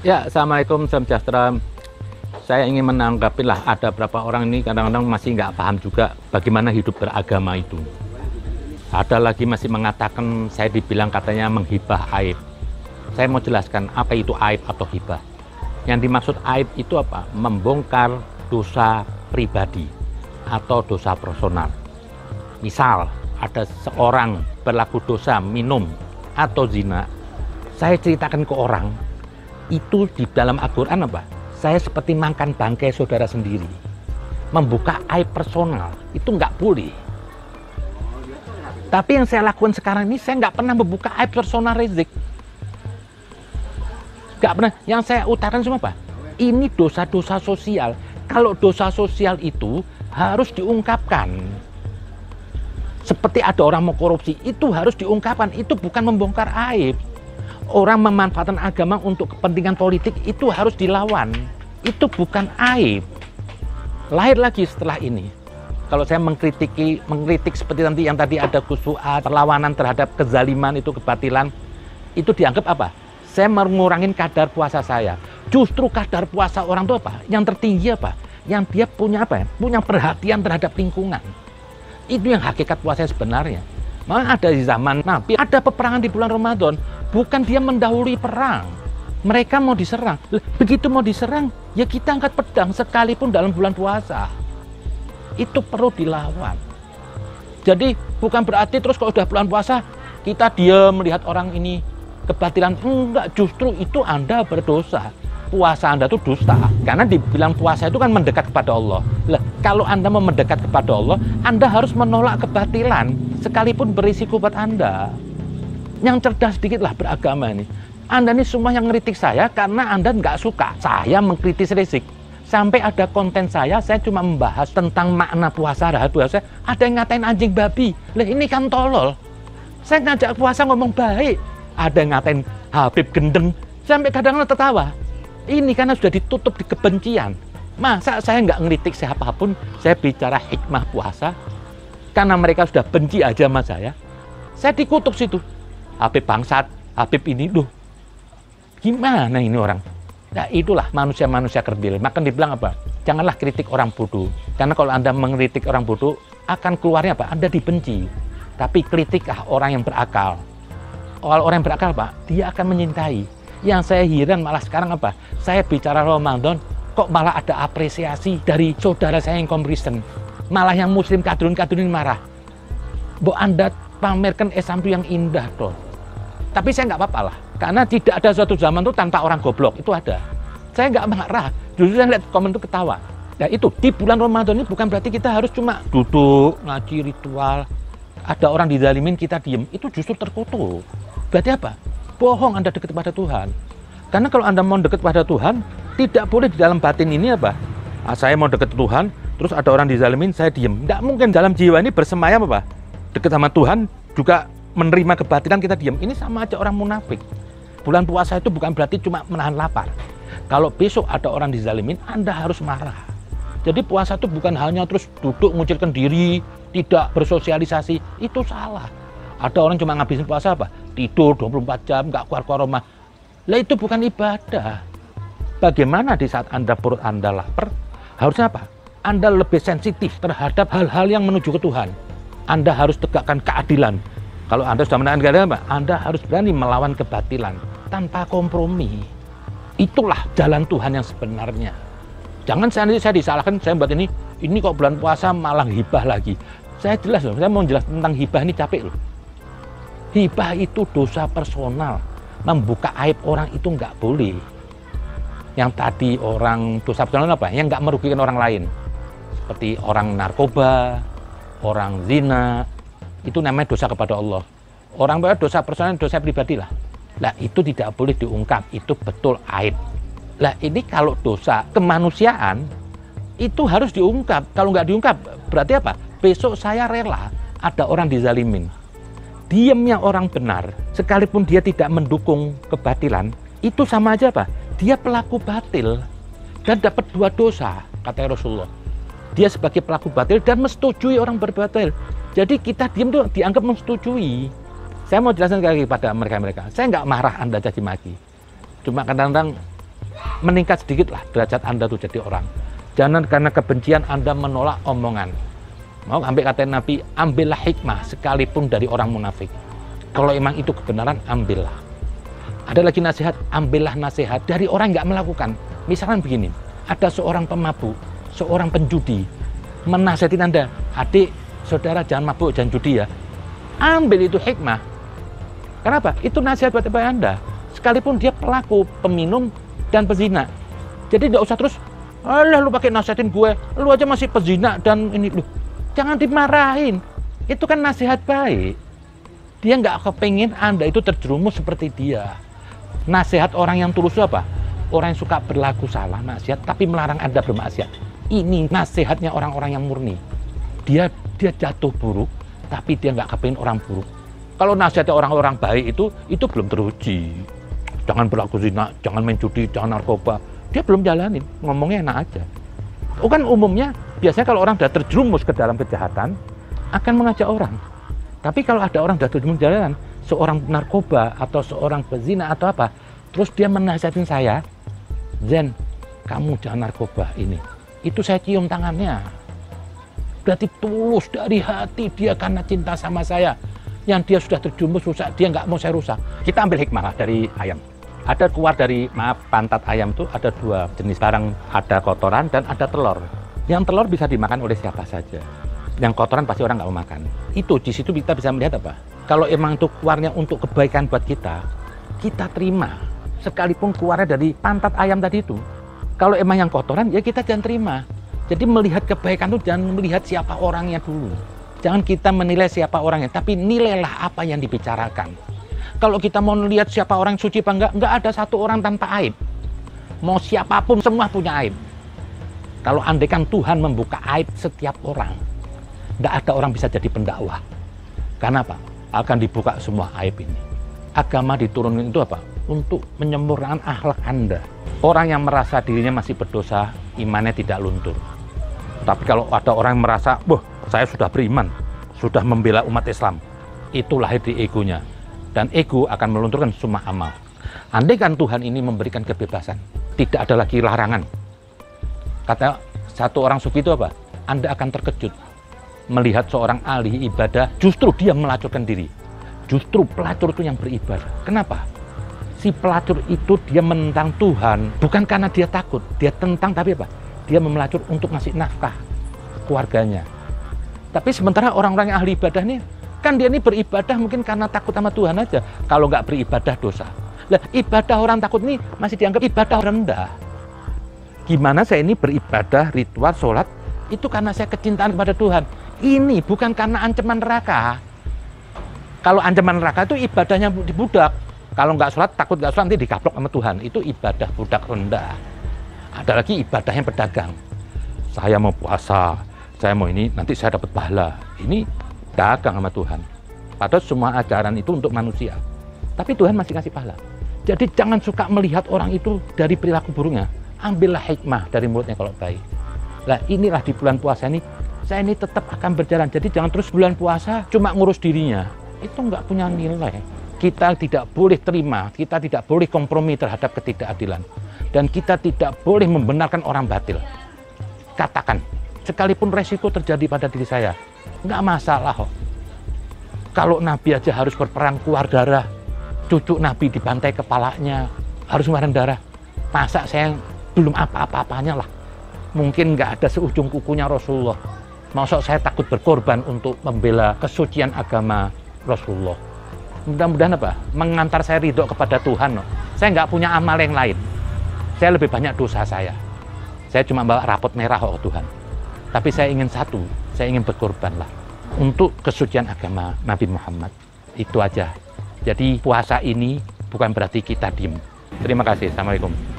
Ya, Assalamualaikum, salam sejahtera. Saya ingin menanggapi lah, ada berapa orang ini kadang-kadang masih nggak paham juga bagaimana hidup beragama itu. Ada lagi masih mengatakan, saya dibilang katanya menghibah aib. Saya mau jelaskan apa itu aib atau hibah. Yang dimaksud aib itu apa? Membongkar dosa pribadi atau dosa personal. Misal, ada seorang berlaku dosa minum atau zina, saya ceritakan ke orang, itu di dalam Al-Quran apa? Saya seperti makan bangkai saudara sendiri. Membuka aib personal, itu nggak boleh. Tapi yang saya lakukan sekarang ini, saya nggak pernah membuka aib personal Rizik. Nggak pernah. Yang saya utarakan cuma apa? Ini dosa-dosa sosial. Kalau dosa sosial itu harus diungkapkan. Seperti ada orang mau korupsi, itu harus diungkapkan. Itu bukan membongkar aib. Orang memanfaatkan agama untuk kepentingan politik itu harus dilawan. Itu bukan aib. Lahir lagi setelah ini. Kalau saya mengkritik seperti nanti yang tadi ada khusuat, perlawanan terhadap kezaliman itu, kebatilan, itu dianggap apa? Saya mengurangi kadar puasa saya. Justru kadar puasa orang itu apa? Yang tertinggi apa? Yang dia punya apa? Punya perhatian terhadap lingkungan. Itu yang hakikat puasa sebenarnya. Malah ada di zaman Nabi, ada peperangan di bulan Ramadan. Bukan dia mendahului perang. Mereka mau diserang. Begitu mau diserang, ya kita angkat pedang sekalipun dalam bulan puasa. Itu perlu dilawan. Jadi bukan berarti terus kalau udah bulan puasa, kita diam melihat orang ini kebatilan. Enggak, justru itu Anda berdosa. Puasa Anda itu dusta. Karena dibilang puasa itu kan mendekat kepada Allah. Lah, kalau Anda mau mendekat kepada Allah, Anda harus menolak kebatilan. Sekalipun berisiko buat Anda. Yang cerdas sedikitlah beragama ini. Anda ini semua yang ngeritik saya karena Anda nggak suka saya mengkritis Rizik. Sampai ada konten saya cuma membahas tentang makna puasa, rahat puasa. Ada yang ngatain anjing babi. Lah ini kan tolol. Saya ngajak puasa ngomong baik. Ada yang ngatain Habib gendeng. Sampai kadang-kadang tertawa. Ini karena sudah ditutup di kebencian. Masa saya nggak ngeritik siapapun, saya bicara hikmah puasa. Karena mereka sudah benci aja sama saya dikutuk situ. Habib bangsat, Habib ini loh. Gimana ini orang? Nah itulah manusia-manusia kerdil. Maka dibilang apa? Janganlah kritik orang bodoh. Karena kalau Anda mengkritik orang bodoh, akan keluarnya apa? Anda dibenci. Tapi kritiklah orang yang berakal. Orang yang berakal Pak, dia akan menyintai. Yang saya heran malah sekarang apa? Saya bicara Ramadan, kok malah ada apresiasi dari saudara saya yang Kristen. Malah yang muslim kadrun-kadrun marah. Mbok Anda pamerkan Islam itu yang indah toh. Tapi saya nggak apa-apa lah. Karena tidak ada suatu zaman itu tanpa orang goblok. Itu ada. Saya nggak marah. Justru saya lihat komen itu ketawa. Nah itu, di bulan Ramadan ini bukan berarti kita harus cuma duduk, ngaji ritual. Ada orang dizalimin, kita diem. Itu justru terkutuk. Berarti apa? Bohong Anda dekat kepada Tuhan. Karena kalau Anda mau dekat kepada Tuhan, tidak boleh di dalam batin ini apa? Saya mau dekat Tuhan, terus ada orang dizalimin, saya diem. Tidak mungkin dalam jiwa ini bersemayam apa? Dekat sama Tuhan, juga menerima kebatilan kita diem. Ini sama aja orang munafik. Bulan puasa itu bukan berarti cuma menahan lapar. Kalau besok ada orang dizalimin, Anda harus marah. Jadi puasa itu bukan hanya terus duduk mengucilkan diri, tidak bersosialisasi. Itu salah. Ada orang cuma ngabisin puasa apa? Tidur 24 jam, nggak keluar rumah. Lah itu bukan ibadah. Bagaimana di saat Anda perut Anda lapar, harusnya apa? Anda lebih sensitif terhadap hal-hal yang menuju ke Tuhan. Anda harus tegakkan keadilan. Kalau Anda sudah menegakkan keadilan, Anda harus berani melawan kebatilan tanpa kompromi. Itulah jalan Tuhan yang sebenarnya. Jangan saya disalahkan, saya buat ini kok bulan puasa malah hibah lagi. Saya jelas loh, saya mau jelas tentang hibah ini capek loh. Hibah itu dosa personal. Membuka aib orang itu nggak boleh. Yang tadi orang dosa personal apa? Yang nggak merugikan orang lain. Seperti orang narkoba, orang zina, itu namanya dosa kepada Allah. Orang dosa personal, dosa pribadi lah. Lah itu tidak boleh diungkap, itu betul aib. Lah ini kalau dosa kemanusiaan, itu harus diungkap. Kalau nggak diungkap, berarti apa? Besok saya rela ada orang dizalimin. Diamnya orang benar, sekalipun dia tidak mendukung kebatilan, itu sama aja apa? Dia pelaku batil dan dapat dua dosa, kata Rasulullah. Dia sebagai pelaku batil dan menyetujui orang berbatil. Jadi kita diam itu dianggap menyetujui. Saya mau jelaskan lagi pada mereka-mereka. Saya nggak marah Anda caci maki. Cuma kadang-kadang meningkat sedikitlah derajat Anda tuh jadi orang. Jangan karena kebencian Anda menolak omongan. Mau ambil kata Nabi, ambillah hikmah sekalipun dari orang munafik. Kalau emang itu kebenaran, ambillah. Ada lagi nasihat, ambillah nasihat dari orang yang nggak melakukan. Misalkan begini, ada seorang pemabuk, seorang penjudi, menasihatin Anda, adik, saudara jangan mabuk, jangan judi ya. Ambil itu hikmah. Kenapa? Itu nasihat buat Anda. Sekalipun dia pelaku, peminum, dan pezina. Jadi tidak usah terus, alah lu pakai nasihatin gue, lu aja masih pezina dan ini lu. Jangan dimarahin. Itu kan nasihat baik. Dia nggak kepingin Anda itu terjerumus seperti dia. Nasihat orang yang tulus apa? Orang yang suka berlaku salah, maksiat, tapi melarang Anda bermaksiat. Ini nasihatnya orang-orang yang murni. Dia jatuh buruk, tapi dia nggak kepingin orang buruk. Kalau nasihatnya orang-orang baik itu belum teruji. Jangan berlaku zina, jangan main judi, jangan narkoba. Dia belum jalanin, ngomongnya enak aja. Kan umumnya, biasanya kalau orang sudah terjerumus ke dalam kejahatan, akan mengajak orang. Tapi kalau ada orang sudah terjerumus jalan, seorang narkoba atau seorang pezina atau apa, terus dia menasihatin saya, Zen, kamu jangan narkoba ini. Itu saya cium tangannya. Berarti tulus dari hati dia karena cinta sama saya. Yang dia sudah terjerumus rusak, dia nggak mau saya rusak. Kita ambil hikmah dari ayam. Ada keluar dari, pantat ayam itu ada dua jenis barang, ada kotoran dan ada telur. Yang telur bisa dimakan oleh siapa saja. Yang kotoran pasti orang nggak mau makan. Itu di situ kita bisa melihat apa? Kalau emang itu keluarnya untuk kebaikan buat kita terima. Sekalipun keluarnya dari pantat ayam tadi itu. Kalau emang yang kotoran, ya kita jangan terima. Jadi melihat kebaikan itu jangan melihat siapa orangnya dulu. Jangan kita menilai siapa orangnya, tapi nilailah apa yang dibicarakan. Kalau kita mau lihat siapa orang suci apa enggak ada satu orang tanpa aib. Mau siapapun, semua punya aib. Kalau andaikan Tuhan membuka aib setiap orang, enggak ada orang bisa jadi pendakwah. Karena apa? Akan dibuka semua aib ini. Agama diturunkan itu apa? Untuk menyempurnakan akhlak Anda. Orang yang merasa dirinya masih berdosa, imannya tidak luntur. Tapi kalau ada orang yang merasa, wah, saya sudah beriman, sudah membela umat Islam, itu lahir di egonya. Dan ego akan melunturkan semua amal. Andaikan Tuhan ini memberikan kebebasan, tidak ada lagi larangan. Kata satu orang sufi itu apa? Anda akan terkejut melihat seorang ahli ibadah, justru dia melacurkan diri. Justru pelacur itu yang beribadah. Kenapa? Si pelacur itu dia menentang Tuhan, bukan karena dia takut, dia tentang, tapi apa? Dia melacur untuk ngasih nafkah ke keluarganya. Tapi sementara orang-orang yang ahli ibadah ini, kan dia ini beribadah mungkin karena takut sama Tuhan aja. Kalau nggak beribadah dosa. Lah, ibadah orang takut ini masih dianggap ibadah rendah. Gimana saya ini beribadah, ritual, sholat, itu karena saya kecintaan kepada Tuhan. Ini bukan karena ancaman neraka. Kalau ancaman neraka itu ibadahnya budak. Kalau nggak sholat, takut nggak sholat, nanti dikaplok sama Tuhan. Itu ibadah budak rendah. Ada lagi ibadah yang pedagang. Saya mau puasa, saya mau ini, nanti saya dapat pahala. Ini dagang sama Tuhan. Padahal semua ajaran itu untuk manusia. Tapi Tuhan masih kasih pahala. Jadi jangan suka melihat orang itu dari perilaku buruknya. Ambillah hikmah dari mulutnya kalau baik. Nah inilah di bulan puasa ini, saya ini tetap akan berjalan. Jadi jangan terus bulan puasa cuma ngurus dirinya. Itu nggak punya nilai. Kita tidak boleh terima, kita tidak boleh kompromi terhadap ketidakadilan. Dan kita tidak boleh membenarkan orang batil. Katakan, sekalipun resiko terjadi pada diri saya, nggak masalah kok. Kalau Nabi aja harus berperang keluar darah, cucu Nabi dibantai kepalanya, harus ngeluarin darah. Masa saya belum apa-apa-apanya lah. Mungkin nggak ada seujung kukunya Rasulullah. Masa saya takut berkorban untuk membela kesucian agama Rasulullah. Mudah-mudahan apa? Mengantar saya ridho kepada Tuhan. Saya nggak punya amal yang lain. Saya lebih banyak dosa saya. Saya cuma bawa rapot merah kok Tuhan. Tapi saya ingin satu, saya ingin berkorban lah untuk kesucian agama Nabi Muhammad. Itu aja. Jadi puasa ini bukan berarti kita diem. Terima kasih. Assalamualaikum.